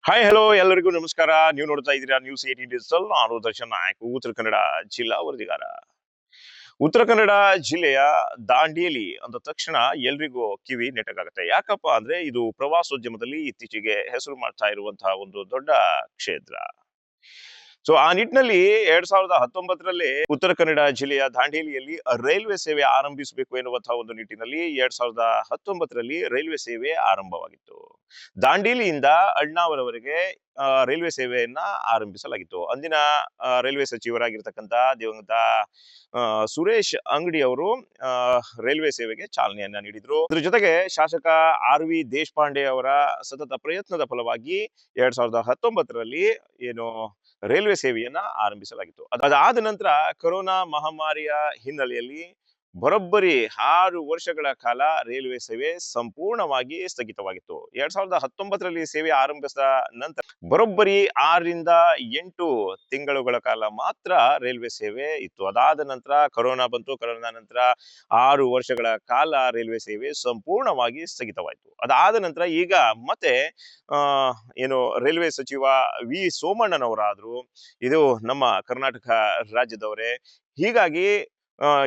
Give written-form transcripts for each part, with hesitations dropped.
Hi hello ಎಲ್ಲರಿಗೂ ನಮಸ್ಕಾರ. ನೀವು ನೋಡ್ತಾ ಇದ್ದೀರಾ ನ್ಯೂಸ್ 18 ಡಿಜಿಟಲ್. ನಾನು ದರ್ಶನ್ ನಾಯಕ್, ಉತ್ತರ ಕನ್ನಡ ಜಿಲ್ಲಾ ವರದಿಗಾರ. ಉತ್ತರ ಕನ್ನಡ ಜಿಲ್ಲೆಯ ದಾಂಡೇಲಿ ಅಂದ ತಕ್ಷಣ ಎಲ್ರಿಗೂ ಕಿವಿ ನೆಟ್ಟಗಾಗುತ್ತೆ. ಯಾಕಪ್ಪ ಅಂದ್ರೆ ಇದು ಪ್ರವಾಸೋದ್ಯಮದಲ್ಲಿ ಇತ್ತೀಚೆಗೆ ಹೆಸರು ಮಾಡ್ತಾ ಇರುವಂತಹ ಒಂದು ದೊಡ್ಡ ಕ್ಷೇತ್ರ. ಸೊ ಆ ನಿಟ್ಟಿನಲ್ಲಿ 2019ರಲ್ಲಿ ಉತ್ತರ ಕನ್ನಡ ಜಿಲ್ಲೆಯ ದಾಂಡೇಲಿಯಲ್ಲಿ ರೈಲ್ವೆ ಸೇವೆ ಆರಂಭಿಸಬೇಕು ಎನ್ನುವಂತಹ ಒಂದು ನಿಟ್ಟಿನಲ್ಲಿ 2019ರಲ್ಲಿ ರೈಲ್ವೆ ಸೇವೆ ಆರಂಭವಾಗಿತ್ತು. ದಾಂಡೇಲಿಯಿಂದ ಅಳ್ನಾವರವರೆಗೆ ರೈಲ್ವೆ ಸೇವೆಯನ್ನ ಆರಂಭಿಸಲಾಗಿತ್ತು. ಅಂದಿನ ರೈಲ್ವೆ ಸಚಿವರಾಗಿರ್ತಕ್ಕಂಥ ದಿವಂಗತ ಸುರೇಶ್ ಅಂಗಡಿ ಅವರು ರೈಲ್ವೆ ಸೇವೆಗೆ ಚಾಲನೆಯನ್ನ ನೀಡಿದ್ರು. ಅದ್ರ ಜೊತೆಗೆ ಶಾಸಕ RV ದೇಶಪಾಂಡೆ ಅವರ ಸತತ ಪ್ರಯತ್ನದ ಫಲವಾಗಿ 2019ರಲ್ಲಿ ಏನು ರೈಲ್ವೆ ಸೇವೆಯನ್ನ ಆರಂಭಿಸಲಾಗಿತ್ತು. ಅದಾದ ನಂತರ ಕೊರೋನಾ ಮಹಾಮಾರಿಯ ಹಿನ್ನೆಲೆಯಲ್ಲಿ ಬರೋಬ್ಬರಿ 6 ವರ್ಷಗಳ ಕಾಲ ರೈಲ್ವೆ ಸೇವೆ ಸಂಪೂರ್ಣವಾಗಿ ಸ್ಥಗಿತವಾಗಿತ್ತು. 2019ರಲ್ಲಿ ಸೇವೆ ಆರಂಭಿಸಿದ ನಂತರ ಬರೋಬ್ಬರಿ 6ರಿಂದ 8 ತಿಂಗಳುಗಳ ಕಾಲ ಮಾತ್ರ ರೈಲ್ವೆ ಸೇವೆ ಇತ್ತು. ಅದಾದ ನಂತರ ಕೊರೋನಾ ಬಂತು. ಕೊರೋನಾ ನಂತರ 6 ವರ್ಷಗಳ ಕಾಲ ರೈಲ್ವೆ ಸೇವೆ ಸಂಪೂರ್ಣವಾಗಿ ಸ್ಥಗಿತವಾಯಿತು. ಅದಾದ ನಂತರ ಈಗ ಮತ್ತೆ ಆ ಏನು ರೈಲ್ವೆ ಸಚಿವ ಸೋಮಣ್ಣನವರಾದ್ರು. ಇದು ನಮ್ಮ ಕರ್ನಾಟಕ ರಾಜ್ಯದವರೇ. ಹೀಗಾಗಿ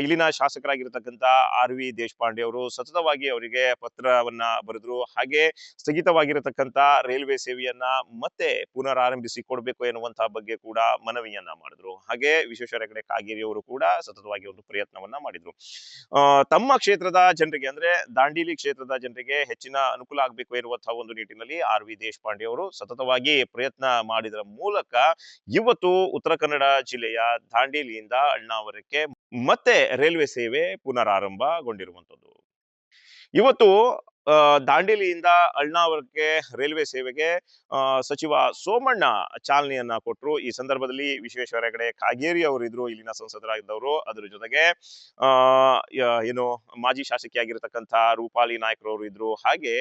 ಇಲ್ಲಿನ ಶಾಸಕರಾಗಿರ್ತಕ್ಕಂಥ RV ದೇಶಪಾಂಡೆ ಅವರು ಸತತವಾಗಿ ಅವರಿಗೆ ಪತ್ರವನ್ನ ಬರೆದ್ರು. ಹಾಗೆ ಸ್ಥಗಿತವಾಗಿರತಕ್ಕಂತ ರೈಲ್ವೆ ಸೇವೆಯನ್ನ ಮತ್ತೆ ಪುನರಾರಂಭಿಸಿ ಕೊಡಬೇಕು ಎನ್ನುವಂತಹ ಬಗ್ಗೆ ಕೂಡ ಮನವಿಯನ್ನ ಮಾಡಿದ್ರು. ಹಾಗೆ ವಿಶ್ವೇಶ್ವರ ಹೆಗಡೆ ಕಾಗೇರಿ ಅವರು ಕೂಡ ಸತತವಾಗಿ ಒಂದು ಪ್ರಯತ್ನವನ್ನ ಮಾಡಿದ್ರು. ತಮ್ಮ ಕ್ಷೇತ್ರದ ಜನರಿಗೆ ಅಂದ್ರೆ ದಾಂಡೇಲಿ ಕ್ಷೇತ್ರದ ಜನರಿಗೆ ಹೆಚ್ಚಿನ ಅನುಕೂಲ ಆಗಬೇಕು ಎನ್ನುವಂತಹ ಒಂದು ನಿಟ್ಟಿನಲ್ಲಿ RV ದೇಶಪಾಂಡೆ ಅವರು ಸತತವಾಗಿ ಪ್ರಯತ್ನ ಮಾಡಿದರ ಮೂಲಕ ಇವತ್ತು ಉತ್ತರ ಕನ್ನಡ ಜಿಲ್ಲೆಯ ದಾಂಡೇಲಿಯಿಂದ ಅಳ್ನಾವರಕ್ಕೆ ಮತ್ತೆ ರೈಲ್ವೆ ಸೇವೆ ಪುನರಾರಂಭಗೊಂಡಿರುವಂತದ್ದು. ಇವತ್ತು ದಾಂಡೇಲಿಯಿಂದ ಅಳ್ನಾವರಕ್ಕೆ ರೈಲ್ವೆ ಸೇವೆಗೆ ಸಚಿವ ಸೋಮಣ್ಣ ಚಾಲನೆಯನ್ನ ಕೊಟ್ಟರು. ಈ ಸಂದರ್ಭದಲ್ಲಿ ವಿಶ್ವೇಶ್ವರ ಹೆಗಡೆ ಕಾಗೇರಿ ಅವರು ಇದ್ರು, ಇಲ್ಲಿನ ಸಂಸದರಾಗಿದ್ದವರು. ಅದ್ರ ಜೊತೆಗೆ ಆ ಏನು ಮಾಜಿ ಶಾಸಕಿಯಾಗಿರ್ತಕ್ಕಂಥ ರೂಪಾಲಿ ನಾಯ್ಕರವರು ಇದ್ರು. ಹಾಗೆ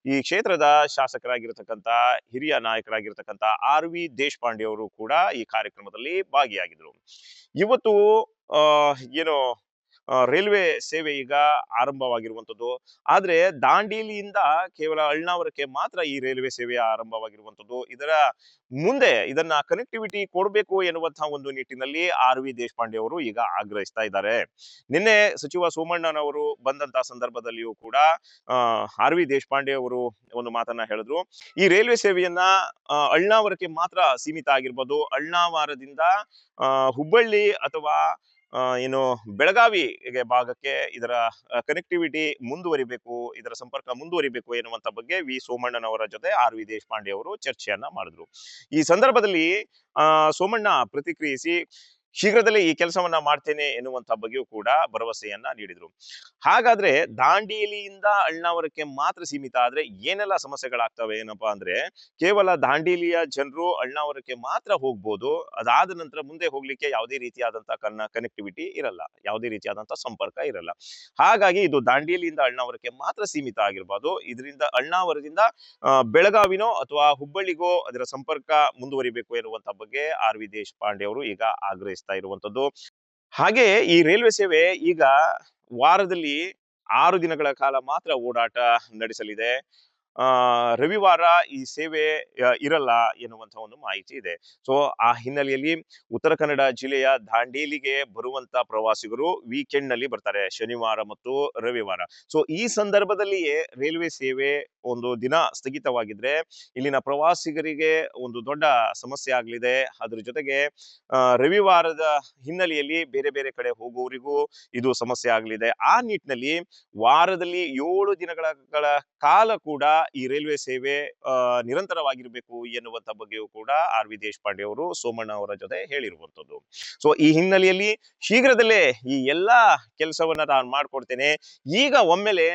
ಈ ಕ್ಷೇತ್ರದ ಶಾಸಕರಾಗಿರ್ತಕ್ಕಂಥ ಹಿರಿಯ ನಾಯಕರಾಗಿರ್ತಕ್ಕಂಥ RV ದೇಶಪಾಂಡೆ ಅವರು ಕೂಡ ಈ ಕಾರ್ಯಕ್ರಮದಲ್ಲಿ ಭಾಗಿಯಾಗಿದ್ರು. ಇವತ್ತು ಏನು ರೈಲ್ವೆ ಸೇವೆ ಈಗ ಆರಂಭವಾಗಿರುವಂತದ್ದು. ಆದ್ರೆ ದಾಂಡೇಲಿಯಿಂದ ಕೇವಲ ಅಳ್ನಾವರಕ್ಕೆ ಮಾತ್ರ ಈ ರೈಲ್ವೆ ಸೇವೆ ಆರಂಭವಾಗಿರುವಂತದ್ದು. ಮುಂದೆ ಇದನ್ನ ಕನೆಕ್ಟಿವಿಟಿ ಕೊಡಬೇಕು ಎನ್ನುವಂತಹ ಒಂದು ನಿಟ್ಟಿನಲ್ಲಿ RV ದೇಶಪಾಂಡೆ ಅವರು ಈಗ ಆಗ್ರಹಿಸ್ತಾ ಇದ್ದಾರೆ. ನಿನ್ನೆ ಸಚಿವ ಸೋಮಣ್ಣನವರು ಬಂದಂತಹ ಸಂದರ್ಭದಲ್ಲಿಯೂ ಕೂಡ RV ದೇಶಪಾಂಡೆ ಅವರು ಒಂದು ಮಾತನ್ನ ಹೇಳಿದ್ರು. ಈ ರೈಲ್ವೆ ಸೇವೆಯನ್ನ ಅಳ್ನಾವರಕ್ಕೆ ಮಾತ್ರ ಸೀಮಿತ ಆಗಿರ್ಬೋದು. ಅಳ್ನಾವರದಿಂದ ಹುಬ್ಬಳ್ಳಿ ಅಥವಾ ಏನು ಬೆಳಗಾವಿ ಭಾಗಕ್ಕೆ ಇದರ ಕನೆಕ್ಟಿವಿಟಿ ಮುಂದುವರಿಬೇಕು, ಇದರ ಸಂಪರ್ಕ ಮುಂದುವರಿಬೇಕು ಎನ್ನುವಂತ ಬಗ್ಗೆ ಸೋಮಣ್ಣನವರ ಜೊತೆ RV ದೇಶಪಾಂಡೆ ಅವರು ಚರ್ಚೆಯನ್ನ ಮಾಡಿದ್ರು. ಈ ಸಂದರ್ಭದಲ್ಲಿ ಸೋಮಣ್ಣ ಪ್ರತಿಕ್ರಿಯಿಸಿ ಶೀಘ್ರದಲ್ಲೇ ಈ ಕೆಲಸವನ್ನ ಮಾಡ್ತೇನೆ ಎನ್ನುವಂತ ಬಗ್ಗೆಯೂ ಕೂಡ ಭರವಸೆಯನ್ನ ನೀಡಿದ್ರು. ಹಾಗಾದ್ರೆ ದಾಂಡೇಲಿಯಿಂದ ಅಳ್ನಾವರಕ್ಕೆ ಮಾತ್ರ ಸೀಮಿತ ಆದ್ರೆ ಏನೆಲ್ಲ ಸಮಸ್ಯೆಗಳಾಗ್ತವೆ ಏನಪ್ಪಾ ಅಂದ್ರೆ, ಕೇವಲ ದಾಂಡೇಲಿಯ ಜನರು ಅಳ್ನಾವರಕ್ಕೆ ಮಾತ್ರ ಹೋಗ್ಬೋದು. ಅದಾದ ನಂತರ ಮುಂದೆ ಹೋಗ್ಲಿಕ್ಕೆ ಯಾವುದೇ ರೀತಿಯಾದಂತಹ ಕನೆಕ್ಟಿವಿಟಿ ಇರಲ್ಲ, ಯಾವುದೇ ರೀತಿಯಾದಂತಹ ಸಂಪರ್ಕ ಇರಲ್ಲ. ಹಾಗಾಗಿ ಇದು ದಾಂಡೇಲಿಯಿಂದ ಅಳ್ನಾವರಕ್ಕೆ ಮಾತ್ರ ಸೀಮಿತ ಆಗಿರ್ಬೋದು. ಇದರಿಂದ ಅಳ್ನಾವರದಿಂದ ಬೆಳಗಾವಿನೋ ಅಥವಾ ಹುಬ್ಬಳ್ಳಿಗೋ ಅದರ ಸಂಪರ್ಕ ಮುಂದುವರಿಬೇಕು ಎನ್ನುವಂತ ಬಗ್ಗೆ RV ದೇಶಪಾಂಡೆ ಅವರು ಈಗ ಆಗ್ರಹಿಸ್ತಾ ಇರುವಂತದ್ದು. ಹಾಗೆ ಈ ರೈಲ್ವೆ ಸೇವೆ ಈಗ ವಾರದಲ್ಲಿ 6 ದಿನಗಳ ಕಾಲ ಮಾತ್ರ ಓಡಾಟ ನಡೆಸಲಿದೆ. ರವಿವಾರ ಈ ಸೇವೆ ಇರಲ್ಲ ಎನ್ನುವಂತಹ ಒಂದು ಮಾಹಿತಿ ಇದೆ. ಸೊ ಆ ಹಿನ್ನೆಲೆಯಲ್ಲಿ ಉತ್ತರ ಕನ್ನಡ ಜಿಲ್ಲೆಯ ದಾಂಡೇಲಿಗೆ ಬರುವಂತ ಪ್ರವಾಸಿಗರು ವೀಕೆಂಡ್ ನಲ್ಲಿ ಬರ್ತಾರೆ, ಶನಿವಾರ ಮತ್ತು ರವಿವಾರ. ಸೊ ಈ ಸಂದರ್ಭದಲ್ಲಿಯೇ ರೈಲ್ವೆ ಸೇವೆ ಒಂದು ದಿನ ಸ್ಥಗಿತವಾಗಿದ್ರೆ ಇಲ್ಲಿನ ಪ್ರವಾಸಿಗರಿಗೆ ಒಂದು ದೊಡ್ಡ ಸಮಸ್ಯೆ ಆಗಲಿದೆ. ಅದ್ರ ಜೊತೆಗೆ ರವಿವಾರದ ಹಿನ್ನೆಲೆಯಲ್ಲಿ ಬೇರೆ ಬೇರೆ ಕಡೆ ಹೋಗುವವರಿಗೂ ಇದು ಸಮಸ್ಯೆ ಆಗಲಿದೆ. ಆ ನಿಟ್ಟಿನಲ್ಲಿ ವಾರದಲ್ಲಿ 7 ದಿನಗಳ ಕಾಲ ಕೂಡ ಈ ರೈಲ್ವೆ ಸೇವೆ ನಿರಂತರವಾಗಿರಬೇಕು ಎನ್ನುವಂತ ಬಗ್ಗೆಯೂ ಕೂಡ RV ದೇಶಪಾಂಡೆ ಅವರು ಸೋಮಣ್ಣ ಅವರ ಜೊತೆ ಹೇಳಿರುವಂತದ್ದು. ಸೊ ಈ ಹಿನ್ನೆಲೆಯಲ್ಲಿ ಶೀಘ್ರದಲ್ಲೇ ಈ ಎಲ್ಲಾ ಕೆಲಸವನ್ನ ನಾನು ಮಾಡ್ಕೊಡ್ತೇನೆ. ಈಗ ಒಮ್ಮೆಲೆ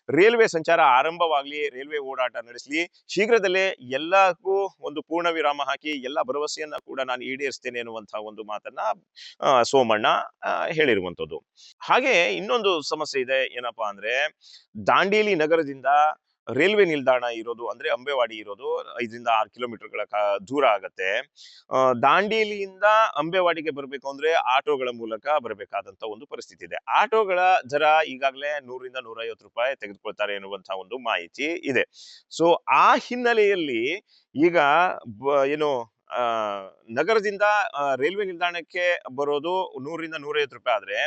ರೈಲ್ವೆ ಸಂಚಾರ ಆರಂಭವಾಗ್ಲಿ, ರೈಲ್ವೆ ಓಡಾಟ ನಡೆಸಲಿ, ಶೀಘ್ರದಲ್ಲೇ ಎಲ್ಲಕ್ಕೂ ಒಂದು ಪೂರ್ಣ ವಿರಾಮ ಹಾಕಿ ಎಲ್ಲ ಭರವಸೆಯನ್ನ ಕೂಡ ನಾನು ಈಡೇರಿಸ್ತೇನೆ ಎನ್ನುವಂತಹ ಒಂದು ಮಾತನ್ನ ಸೋಮಣ್ಣ ಹೇಳಿರುವಂತದ್ದು. ಹಾಗೆ ಇನ್ನೊಂದು ಸಮಸ್ಯೆ ಇದೆ ಏನಪ್ಪಾ ಅಂದ್ರೆ, ದಾಂಡೇಲಿ ನಗರದಿಂದ ರೈಲ್ವೆ ನಿಲ್ದಾಣ ಇರೋದು ಅಂದ್ರೆ ಅಂಬೆವಾಡಿ ಇರೋದು 5 ರಿಂದ 6 ಕಿಲೋಮೀಟರ್ಗಳ ದೂರ ಆಗತ್ತೆ. ದಾಂಡೇಲಿಯಿಂದ ಅಂಬೆವಾಡಿಗೆ ಬರಬೇಕು ಅಂದ್ರೆ ಆಟೋಗಳ ಮೂಲಕ ಬರಬೇಕಾದಂತ ಒಂದು ಪರಿಸ್ಥಿತಿ ಇದೆ. ಆಟೋಗಳ ದರ ಈಗಾಗಲೇ 100 ರಿಂದ 150 ರೂಪಾಯಿ ತೆಗೆದುಕೊಳ್ತಾರೆ ಎನ್ನುವಂತಹ ಒಂದು ಮಾಹಿತಿ ಇದೆ. ಸೊ ಆ ಹಿನ್ನೆಲೆಯಲ್ಲಿ ಈಗ ಏನು ಆ ನಗರದಿಂದ ರೈಲ್ವೆ ನಿಲ್ದಾಣಕ್ಕೆ ಬರೋದು 100 ರಿಂದ 150 ರೂಪಾಯಿ ಆದ್ರೆ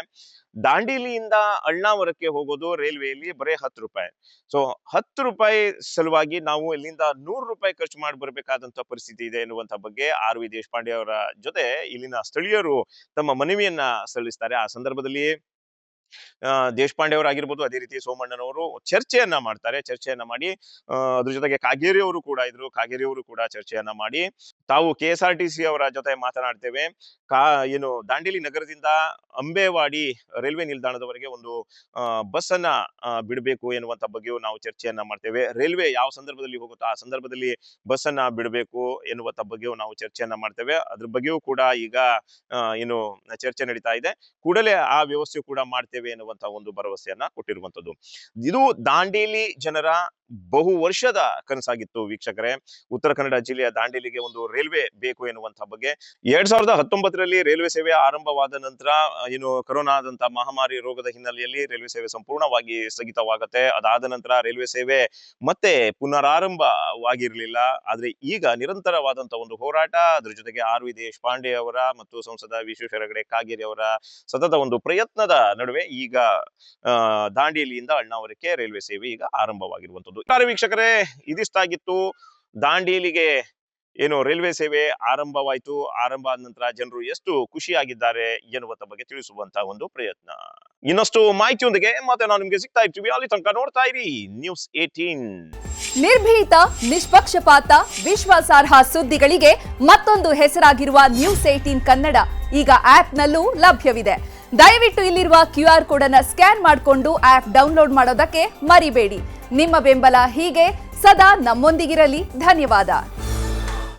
ದಾಂಡೇಲಿಯಿಂದ ಅಳ್ನಾವರಕ್ಕೆ ಹೋಗೋದು ರೈಲ್ವೆಯಲ್ಲಿ ಬರೀ 10 ರೂಪಾಯಿ. ಸೊ 10 ರೂಪಾಯಿ ಸಲುವಾಗಿ ನಾವು ಇಲ್ಲಿಂದ 100 ರೂಪಾಯಿ ಖರ್ಚು ಮಾಡಿ ಬರಬೇಕಾದಂತ ಪರಿಸ್ಥಿತಿ ಇದೆ ಎನ್ನುವಂತ ಬಗ್ಗೆ RV ದೇಶಪಾಂಡೆ ಅವರ ಜೊತೆ ಇಲ್ಲಿನ ಸ್ಥಳೀಯರು ತಮ್ಮ ಮನವಿಯನ್ನ ಸಲ್ಲಿಸ್ತಾರೆ. ಆ ಸಂದರ್ಭದಲ್ಲಿ ದೇಶಪಾಂಡೆ ಅವರಾಗಿರ್ಬೋದು, ಅದೇ ರೀತಿ ಸೋಮಣ್ಣನವರು ಚರ್ಚೆಯನ್ನ ಮಾಡ್ತಾರೆ. ಚರ್ಚೆಯನ್ನ ಮಾಡಿ ಅದ್ರ ಜೊತೆಗೆ ಕಾಗೇರಿ ಅವರು ಕೂಡ ಇದ್ರು. ಕಾಗೇರಿ ಅವರು ಕೂಡ ಚರ್ಚೆಯನ್ನ ಮಾಡಿ ತಾವು KSRTC ಅವರ ಜೊತೆ ಮಾತನಾಡ್ತೇವೆ. ಏನು ದಾಂಡೇಲಿ ನಗರದಿಂದ ಅಂಬೇವಾಡಿ ರೈಲ್ವೆ ನಿಲ್ದಾಣದವರೆಗೆ ಒಂದು ಬಸ್ ಅನ್ನ ಬಿಡಬೇಕು ಎನ್ನುವಂತ ಬಗ್ಗೆಯೂ ನಾವು ಚರ್ಚೆಯನ್ನ ಮಾಡ್ತೇವೆ. ರೈಲ್ವೆ ಯಾವ ಸಂದರ್ಭದಲ್ಲಿ ಹೋಗುತ್ತೋ ಆ ಸಂದರ್ಭದಲ್ಲಿ ಬಸ್ ಅನ್ನ ಬಿಡಬೇಕು ಎನ್ನುವಂತ ಬಗ್ಗೆಯೂ ನಾವು ಚರ್ಚೆಯನ್ನ ಮಾಡ್ತೇವೆ. ಅದ್ರ ಬಗ್ಗೆಯೂ ಕೂಡ ಈಗ ಏನು ಚರ್ಚೆ ನಡೀತಾ ಇದೆ. ಕೂಡಲೇ ಆ ವ್ಯವಸ್ಥೆ ಕೂಡ ಮಾಡ್ತೇವೆ ಎನ್ನುವಂತ ಒಂದು ಭರವಸೆಯನ್ನ ಕೊಟ್ಟಿರುವಂತದ್ದು. ಇದು ದಾಂಡೇಲಿ ಜನರ ಬಹು ವರ್ಷದ ಕನಸಾಗಿತ್ತು ವೀಕ್ಷಕರೇ. ಉತ್ತರ ಕನ್ನಡ ಜಿಲ್ಲೆಯ ದಾಂಡೇಲಿಗೆ ಒಂದು ರೈಲ್ವೆ ಬೇಕು ಎನ್ನುವಂತಹ ಬಗ್ಗೆ 2019ರಲ್ಲಿ ರೈಲ್ವೆ ಸೇವೆ ಆರಂಭವಾದ ನಂತರ ಏನು ಕೊರೋನಾದಂತ ಮಹಾಮಾರಿ ರೋಗದ ಹಿನ್ನೆಲೆಯಲ್ಲಿ ರೈಲ್ವೆ ಸೇವೆ ಸಂಪೂರ್ಣವಾಗಿ ಸ್ಥಗಿತವಾಗುತ್ತೆ. ಅದಾದ ನಂತರ ರೈಲ್ವೆ ಸೇವೆ ಮತ್ತೆ ಪುನರಾರಂಭವಾಗಿರ್ಲಿಲ್ಲ. ಆದ್ರೆ ಈಗ ನಿರಂತರವಾದಂತ ಒಂದು ಹೋರಾಟ, ಅದ್ರ ಜೊತೆಗೆ RV ದೇಶಪಾಂಡೆ ಅವರ ಮತ್ತು ಸಂಸದ ವಿಶ್ವೇಶ್ವರ ಹೆಗಡೆ ಕಾಗೇರಿ ಅವರ ಸತತ ಒಂದು ಪ್ರಯತ್ನದ ನಡುವೆ ಈಗ ದಾಂಡೇಲಿಯಿಂದ ಅಳ್ನಾವರಕ್ಕೆ ರೈಲ್ವೆ ಸೇವೆ ಈಗ ಆರಂಭವಾಗಿರುವಂತದ್ದು. ವೀಕ್ಷಕರೇ, ಇದಿಷ್ಟಾಗಿತ್ತು ದಾಂಡೇಲಿಗೆ ಏನು ರೈಲ್ವೆ ಸೇವೆ ಆರಂಭವಾಯಿತು. ಆರಂಭ ಆದ ನಂತರ ಜನರು ಎಷ್ಟು ಖುಷಿಯಾಗಿದ್ದಾರೆ ಎನ್ನುವಂತ ಬಗ್ಗೆ ತಿಳಿಸುವಂತ ಒಂದು ಪ್ರಯತ್ನ. ಇನ್ನಷ್ಟು ಮಾಹಿತಿಯೊಂದಿಗೆ ಮತ್ತೆ ನಾವು ನಿಮ್ಗೆ ಸಿಗ್ತಾ ಇರ್ತೀವಿ. ಅಲ್ಲಿ ತನಕ ನೋಡ್ತಾ ಇರಿ News18. ನಿರ್ಭೀತ, ನಿಷ್ಪಕ್ಷಪಾತ, ವಿಶ್ವಾಸಾರ್ಹ ಸುದ್ದಿಗಳಿಗೆ ಮತ್ತೊಂದು ಹೆಸರಾಗಿರುವ News18 ಕನ್ನಡ ಈಗ ಆಪ್ನಲ್ಲೂ ಲಭ್ಯವಿದೆ. ದಯವಿಟ್ಟು ಇಲ್ಲಿರುವ QR ಕೋಡ್ ಅನ್ನು ಸ್ಕ್ಯಾನ್ ಮಾಡಿಕೊಂಡು ಆಪ್ ಡೌನ್ಲೋಡ್ ಮಾಡೋದಕ್ಕೆ ಮರಿಬೇಡಿ. ನಿಮ್ಮ ಬೆಂಬಲ ಹೀಗೆ ಸದಾ ನಮ್ಮೊಂದಿಗಿರಲಿ. ಧನ್ಯವಾದ.